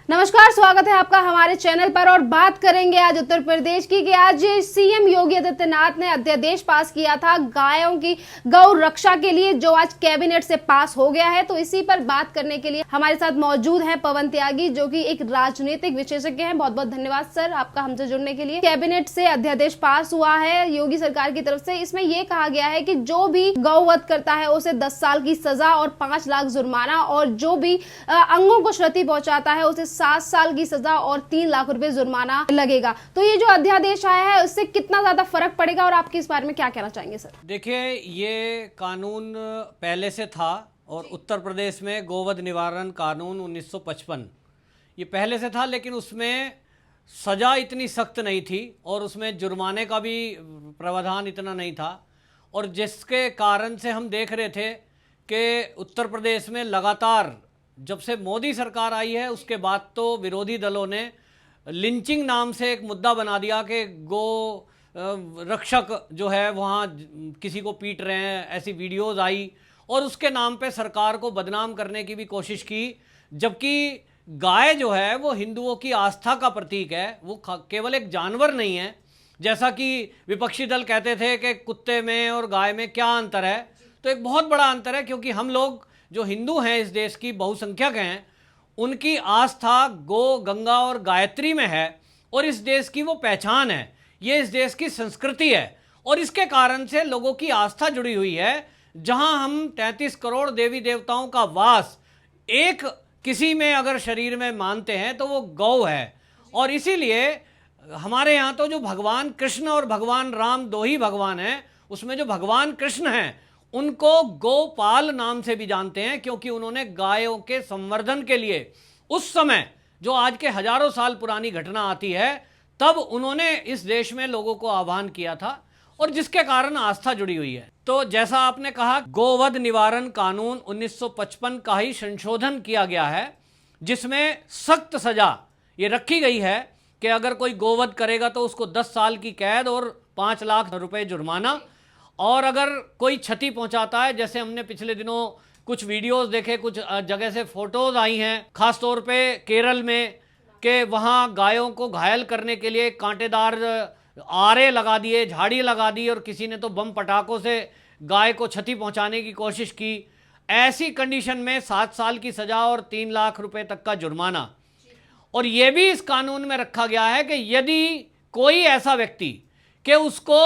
नमस्कार, स्वागत है आपका हमारे चैनल पर। और बात करेंगे आज उत्तर प्रदेश की कि आज सीएम योगी आदित्यनाथ ने अध्यादेश पास किया था गायों की गौ रक्षा के लिए, जो आज कैबिनेट से पास हो गया है। तो इसी पर बात करने के लिए हमारे साथ मौजूद है पवन त्यागी, जो कि एक राजनीतिक विशेषज्ञ हैं। बहुत बहुत धन्यवाद सर आपका हमसे जुड़ने के लिए। कैबिनेट से अध्यादेश पास हुआ है योगी सरकार की तरफ से। इसमें यह कहा गया है कि जो भी गौवध करता है उसे 10 साल की सजा और 5 लाख जुर्माना, और जो भी अंगों को क्षति पहुंचाता है उसे 7 साल की सजा और 3 लाख रुपए जुर्माना लगेगा। तो ये जो अध्यादेश आया है उससे कितना ज्यादा फर्क पड़ेगा और आपके इस बारे में क्या कहना चाहेंगे सर? देखिए, ये कानून पहले से था और उत्तर प्रदेश में गोवध निवारण कानून 1955 ये पहले से था, लेकिन उसमें सज़ा इतनी सख्त नहीं थी और उसमें जुर्माने का भी प्रावधान इतना नहीं था। और जिसके कारण से हम देख रहे थे कि उत्तर प्रदेश में लगातार जब से मोदी सरकार आई है उसके बाद तो विरोधी दलों ने लिंचिंग नाम से एक मुद्दा बना दिया कि गो रक्षक जो है वहाँ किसी को पीट रहे हैं, ऐसी वीडियोस आई और उसके नाम पे सरकार को बदनाम करने की भी कोशिश की। जबकि गाय जो है वो हिंदुओं की आस्था का प्रतीक है, वो केवल एक जानवर नहीं है। जैसा कि विपक्षी दल कहते थे कि कुत्ते में और गाय में क्या अंतर है, तो एक बहुत बड़ा अंतर है, क्योंकि हम लोग जो हिंदू हैं इस देश की बहुसंख्यक हैं, उनकी आस्था गो, गंगा और गायत्री में है और इस देश की वो पहचान है, ये इस देश की संस्कृति है। और इसके कारण से लोगों की आस्था जुड़ी हुई है। जहां हम 33 करोड़ देवी देवताओं का वास एक किसी में अगर शरीर में मानते हैं तो वो गौ है। और इसीलिए हमारे यहाँ तो जो भगवान कृष्ण और भगवान राम दो ही भगवान हैं, उसमें जो भगवान कृष्ण हैं उनको गोपाल नाम से भी जानते हैं, क्योंकि उन्होंने गायों के संवर्धन के लिए उस समय, जो आज के हजारों साल पुरानी घटना आती है, तब उन्होंने इस देश में लोगों को आह्वान किया था और जिसके कारण आस्था जुड़ी हुई है। तो जैसा आपने कहा, गोवध निवारण कानून 1955 का ही संशोधन किया गया है, जिसमें सख्त सजा ये रखी गई है कि अगर कोई गोवध करेगा तो उसको 10 साल की कैद और 5 लाख रुपए जुर्माना। और अगर कोई क्षति पहुंचाता है, जैसे हमने पिछले दिनों कुछ वीडियोस देखे, कुछ जगह से फोटोज आई हैं, खास तौर पे केरल में, कि वहां गायों को घायल करने के लिए कांटेदार आरे लगा दिए, झाड़ी लगा दी और किसी ने तो बम पटाखों से गाय को क्षति पहुंचाने की कोशिश की। ऐसी कंडीशन में 7 साल की सजा और 3 लाख रुपए तक का जुर्माना। और यह भी इस कानून में रखा गया है कि यदि कोई ऐसा व्यक्ति कि उसको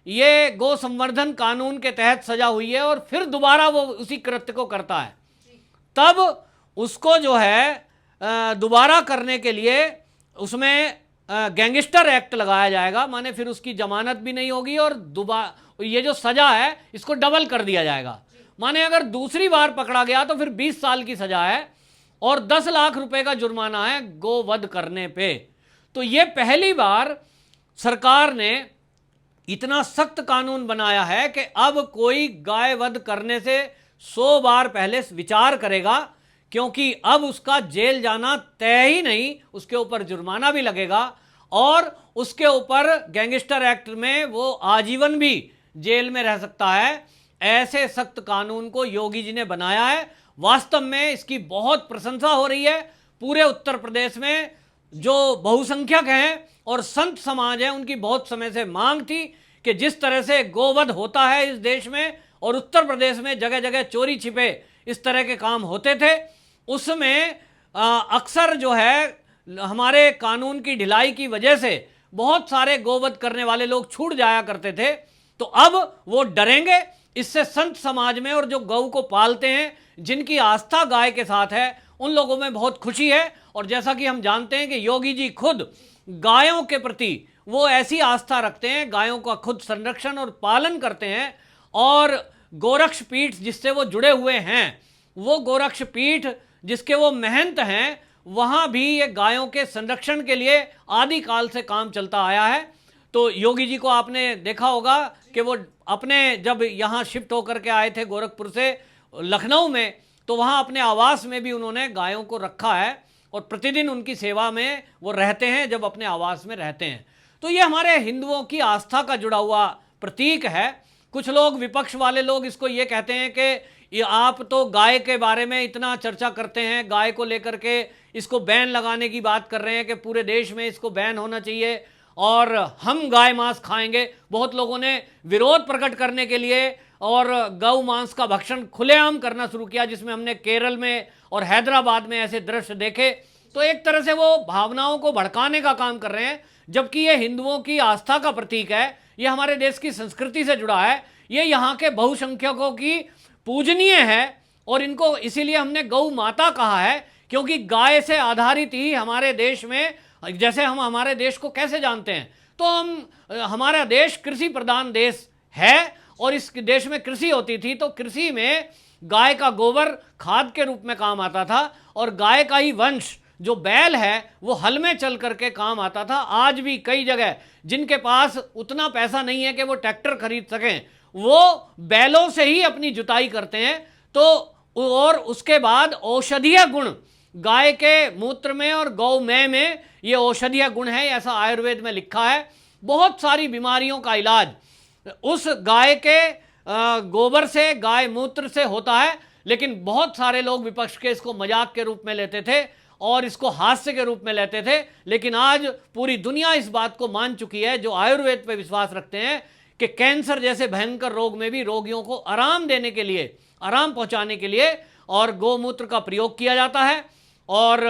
ये गो संवर्धन कानून के तहत सजा हुई है और फिर दोबारा वो उसी कृत्य को करता है, तब उसको जो है दोबारा करने के लिए उसमें गैंगस्टर एक्ट लगाया जाएगा। माने फिर उसकी जमानत भी नहीं होगी और दोबारा ये जो सजा है इसको डबल कर दिया जाएगा। माने अगर दूसरी बार पकड़ा गया तो फिर 20 साल की सजा है और 10 लाख रुपए का जुर्माना है गोवध करने पे। तो ये पहली बार सरकार ने इतना सख्त कानून बनाया है कि अब कोई गाय वध करने से 100 बार पहले विचार करेगा, क्योंकि अब उसका जेल जाना तय ही नहीं, उसके ऊपर जुर्माना भी लगेगा और उसके ऊपर गैंगस्टर एक्ट में वो आजीवन भी जेल में रह सकता है। ऐसे सख्त कानून को योगी जी ने बनाया है। वास्तव में इसकी बहुत प्रशंसा हो रही है। पूरे उत्तर प्रदेश में जो बहुसंख्यक हैं और संत समाज है, उनकी बहुत समय से मांग थी कि जिस तरह से गोवध होता है इस देश में और उत्तर प्रदेश में जगह जगह चोरी छिपे इस तरह के काम होते थे, उसमें अक्सर जो है हमारे कानून की ढिलाई की वजह से बहुत सारे गोवध करने वाले लोग छूट जाया करते थे। तो अब वो डरेंगे। इससे संत समाज में और जो गौ को पालते हैं, जिनकी आस्था गाय के साथ है, उन लोगों में बहुत खुशी है। और जैसा कि हम जानते हैं कि योगी जी खुद गायों के प्रति वो ऐसी आस्था रखते हैं, गायों का खुद संरक्षण और पालन करते हैं। और गोरक्ष पीठ जिससे वो जुड़े हुए हैं, वो गोरक्ष पीठ जिसके वो महंत हैं, वहाँ भी ये गायों के संरक्षण के लिए आदिकाल से काम चलता आया है। तो योगी जी को आपने देखा होगा कि वो अपने जब यहाँ शिफ्ट होकर के आए थे गोरखपुर से लखनऊ में, तो वहाँ अपने आवास में भी उन्होंने गायों को रखा है और प्रतिदिन उनकी सेवा में वो रहते हैं जब अपने आवास में रहते हैं। तो ये हमारे हिंदुओं की आस्था का जुड़ा हुआ प्रतीक है। कुछ लोग, विपक्ष वाले लोग इसको ये कहते हैं कि ये आप तो गाय के बारे में इतना चर्चा करते हैं, गाय को लेकर के इसको बैन लगाने की बात कर रहे हैं कि पूरे देश में इसको बैन होना चाहिए और हम गाय मांस खाएंगे। बहुत लोगों ने विरोध प्रकट करने के लिए और गौ मांस का भक्षण खुलेआम करना शुरू किया, जिसमें हमने केरल में और हैदराबाद में ऐसे दृश्य देखे। तो एक तरह से वो भावनाओं को भड़काने का काम कर रहे हैं, जबकि ये हिंदुओं की आस्था का प्रतीक है, ये हमारे देश की संस्कृति से जुड़ा है, ये यहाँ के बहुसंख्यकों की पूजनीय है और इनको इसीलिए हमने गौ माता कहा है, क्योंकि गाय से आधारित ही हमारे देश में, जैसे हम हमारे देश को कैसे जानते हैं, तो हमारा देश कृषि प्रधान देश है और इस देश में कृषि होती थी, तो कृषि में गाय का गोबर खाद के रूप में काम आता था और गाय का ही वंश जो बैल है वो हल में चल करके काम आता था। आज भी कई जगह जिनके पास उतना पैसा नहीं है कि वो ट्रैक्टर खरीद सकें, वो बैलों से ही अपनी जुताई करते हैं। तो और उसके बाद औषधीय गुण गाय के मूत्र में और गौ में ये औषधीय गुण है, ऐसा आयुर्वेद में लिखा है। बहुत सारी बीमारियों का इलाज उस गाय के गोबर से, गाय मूत्र से होता है। लेकिन बहुत सारे लोग विपक्ष के इसको मजाक के रूप में लेते थे और इसको हास्य के रूप में लेते थे, लेकिन आज पूरी दुनिया इस बात को मान चुकी है, जो आयुर्वेद पर विश्वास रखते हैं, कि कैंसर जैसे भयंकर रोग में भी रोगियों को आराम देने के लिए, आराम पहुंचाने के लिए और गौमूत्र का प्रयोग किया जाता है। और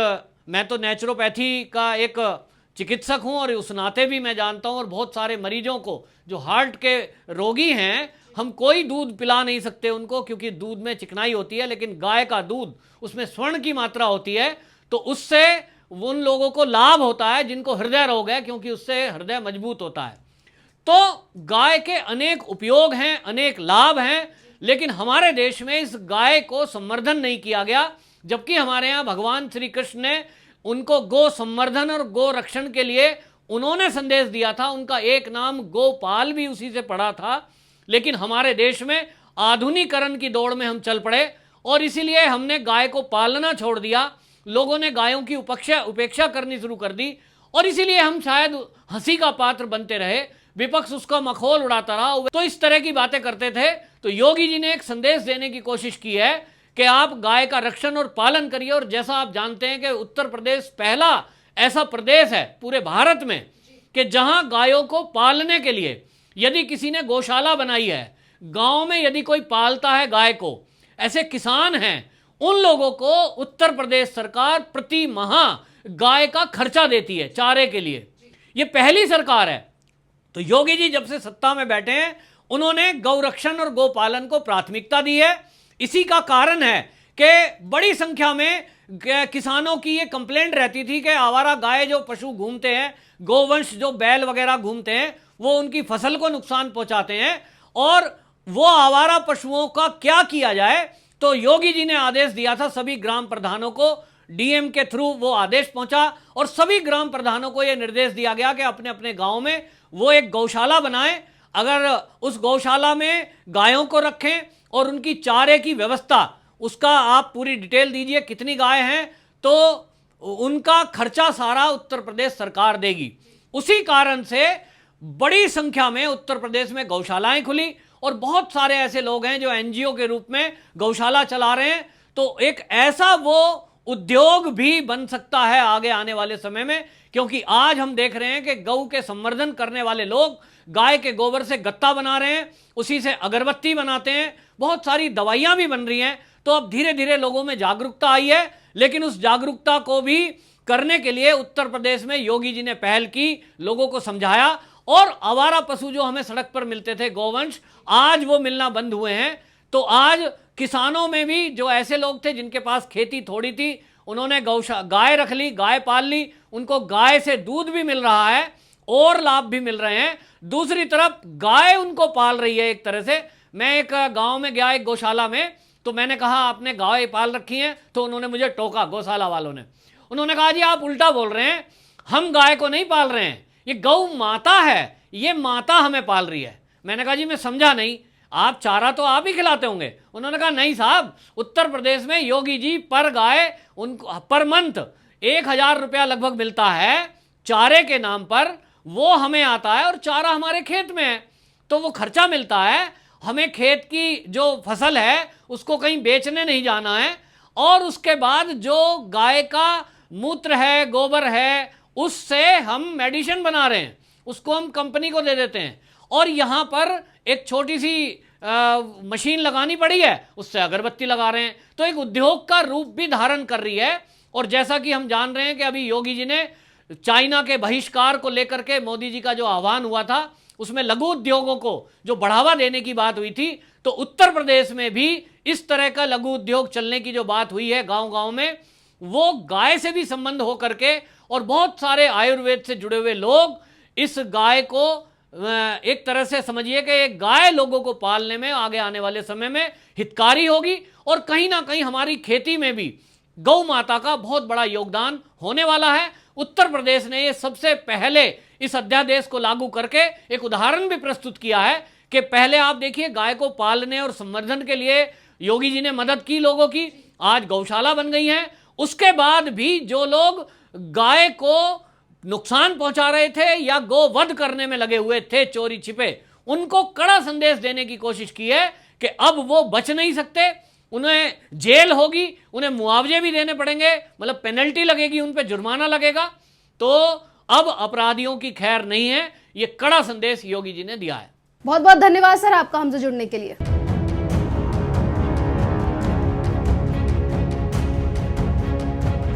मैं तो नेचुरोपैथी का एक चिकित्सक हूं और उस नाते भी मैं जानता हूं, और बहुत सारे मरीजों को जो हार्ट के रोगी हैं, हम कोई दूध पिला नहीं सकते उनको, क्योंकि दूध में चिकनाई होती है, लेकिन गाय का दूध, उसमें स्वर्ण की मात्रा होती है, तो उससे उन लोगों को लाभ होता है जिनको हृदय रोग है, क्योंकि उससे हृदय मजबूत होता है। तो गाय के अनेक उपयोग हैं, अनेक लाभ हैं, लेकिन हमारे देश में इस गाय को संवर्धन नहीं किया गया, जबकि हमारे यहाँ भगवान श्री कृष्ण ने उनको गो संवर्धन और गो रक्षण के लिए उन्होंने संदेश दिया था। उनका एक नाम गोपाल भी उसी से पड़ा था। लेकिन हमारे देश में आधुनिकीकरण की दौड़ में हम चल पड़े और इसीलिए हमने गाय को पालना छोड़ दिया। लोगों ने गायों की उपेक्षा करनी शुरू कर दी और इसीलिए हम शायद हंसी का पात्र बनते रहे, विपक्ष उसका मखौल उड़ाता रहा। तो इस तरह की बातें करते थे। तो योगी जी ने एक संदेश देने की कोशिश की है कि आप गाय का रक्षण और पालन करिए। और जैसा आप जानते हैं कि उत्तर प्रदेश पहला ऐसा प्रदेश है पूरे भारत में कि जहां गायों को पालने के लिए यदि किसी ने गौशाला बनाई है, गांव में यदि कोई पालता है गाय को, ऐसे किसान हैं, उन लोगों को उत्तर प्रदेश सरकार प्रति माह गाय का खर्चा देती है चारे के लिए। ये पहली सरकार है। तो योगी जी जब से सत्ता में बैठे हैं, उन्होंने गौरक्षण और गौपालन को प्राथमिकता दी है। इसी का कारण है कि बड़ी संख्या में किसानों की ये कंप्लेंट रहती थी कि आवारा गाय जो पशु घूमते हैं, गोवंश जो बैल वगैरह घूमते हैं, वो उनकी फसल को नुकसान पहुंचाते हैं और वो आवारा पशुओं का क्या किया जाए। तो योगी जी ने आदेश दिया था सभी ग्राम प्रधानों को, डीएम के थ्रू वो आदेश पहुंचा और सभी ग्राम प्रधानों को यह निर्देश दिया गया कि अपने अपने गांव में वो एक गौशाला बनाएं। अगर उस गौशाला में गायों को रखें और उनकी चारे की व्यवस्था, उसका आप पूरी डिटेल दीजिए, कितनी गाय हैं, तो उनका खर्चा सारा उत्तर प्रदेश सरकार देगी। उसी कारण से बड़ी संख्या में उत्तर प्रदेश में गौशालाएं खुली और बहुत सारे ऐसे लोग हैं जो एनजीओ के रूप में गौशाला चला रहे हैं। तो एक ऐसा वो उद्योग भी बन सकता है आगे आने वाले समय में, क्योंकि आज हम देख रहे हैं कि गौ के संवर्धन करने वाले लोग गाय के गोबर से गत्ता बना रहे हैं, उसी से अगरबत्ती बनाते हैं, बहुत सारी दवाइयां भी बन रही हैं। तो अब धीरे धीरे लोगों में जागरूकता आई है, लेकिन उस जागरूकता को भी करने के लिए उत्तर प्रदेश में योगी जी ने पहल की, लोगों को समझाया और आवारा पशु जो हमें सड़क पर मिलते थे, गोवंश, आज वो मिलना बंद हुए हैं। तो आज किसानों में भी जो ऐसे लोग थे जिनके पास खेती थोड़ी थी, उन्होंने गाय रख ली, गाय पाल ली, उनको गाय से दूध भी मिल रहा है और लाभ भी मिल रहे हैं। दूसरी तरफ गाय उनको पाल रही है एक तरह से। मैं एक गांव में गया, एक गौशाला में, तो मैंने कहा आपने गाय पाल रखी है? तो उन्होंने मुझे टोका, गौशाला वालों ने। उन्होंने कहा जी आप उल्टा बोल रहे हैं, हम गाय को नहीं पाल रहे हैं, ये गौ माता है, ये माता हमें पाल रही है। मैंने कहा जी मैं समझा नहीं, आप चारा तो आप ही खिलाते होंगे। उन्होंने कहा नहीं साहब, उत्तर प्रदेश में योगी जी पर गाय उनको पर मंथ 1000 रुपया लगभग मिलता है चारे के नाम पर, वो हमें आता है और चारा हमारे खेत में है, तो वो खर्चा मिलता है हमें खेत की जो फसल है उसको कहीं बेचने नहीं जाना है, और उसके बाद जो गाय का मूत्र है, गोबर है, उससे हम मेडिसिन बना रहे हैं, उसको हम कंपनी को दे देते हैं, और यहाँ पर एक छोटी सी मशीन लगानी पड़ी है, उससे अगरबत्ती लगा रहे हैं। तो एक उद्योग का रूप भी धारण कर रही है। और जैसा कि हम जान रहे हैं कि अभी योगी जी ने चाइना के बहिष्कार को लेकर के मोदी जी का जो आह्वान हुआ था, उसमें लघु उद्योगों को जो बढ़ावा देने की बात हुई थी, तो उत्तर प्रदेश में भी इस तरह का लघु उद्योग चलने की जो बात हुई है गांव-गांव में, वो गाय से भी संबंध हो करके, और बहुत सारे आयुर्वेद से जुड़े हुए लोग इस गाय को एक तरह से समझिए कि एक गाय लोगों को पालने में आगे आने वाले समय में हितकारी होगी, और कहीं ना कहीं हमारी खेती में भी गौ माता का बहुत बड़ा योगदान होने वाला है। उत्तर प्रदेश ने ये सबसे पहले इस अध्यादेश को लागू करके एक उदाहरण भी प्रस्तुत किया है कि पहले आप देखिए गाय को पालने और संवर्धन के लिए योगी जी ने मदद की लोगों की, आज गौशाला बन गई है। उसके बाद भी जो लोग गाय को नुकसान पहुंचा रहे थे या गोवध करने में लगे हुए थे चोरी छिपे, उनको कड़ा संदेश देने की कोशिश की है कि अब वो बच नहीं सकते, उन्हें जेल होगी, उन्हें मुआवजे भी देने पड़ेंगे, मतलब पेनल्टी लगेगी, उन पे जुर्माना लगेगा। तो अब अपराधियों की खैर नहीं है, ये कड़ा संदेश योगी जी ने दिया है। बहुत बहुत धन्यवाद सर आपका हमसे जुड़ने के लिए।